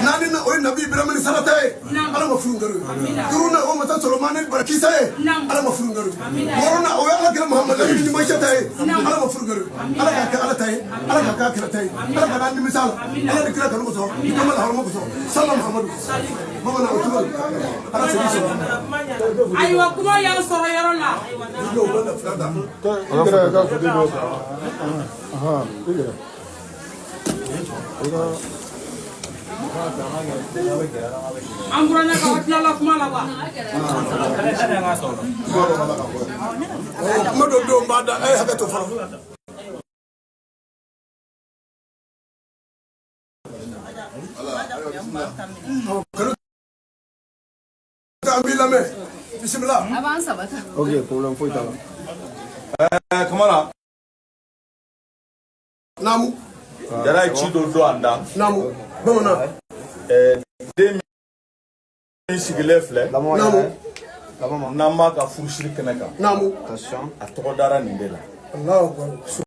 نانينا أوين نبي برامن سرتاي على مفروض قرو درونا أو مثلا سلمان بركيساي على مفروض قرو ورونا أوين على كلام محمد علي ماشيتاي على مفروض قرو على كذا على تاي على كذا كذا تاي على كذا عندي مثال على ذكر كلام كذا كمل هرمو كذا سلام محمد ما أنا أقول على سبيل أيوة كم يا صهيب يرونا أمبرنا كاتلا لا كم لا با ما دو بعد أي حاجة تفهم بسم الله. اوكي problem foi tá. Kamara. Namu. Jara chido do anda. Namu. Bamana. Demi sigilefle. Namu. Nama ka furushiri keneka. Namu. Attention. Atodara nindela. Allahu Akbar.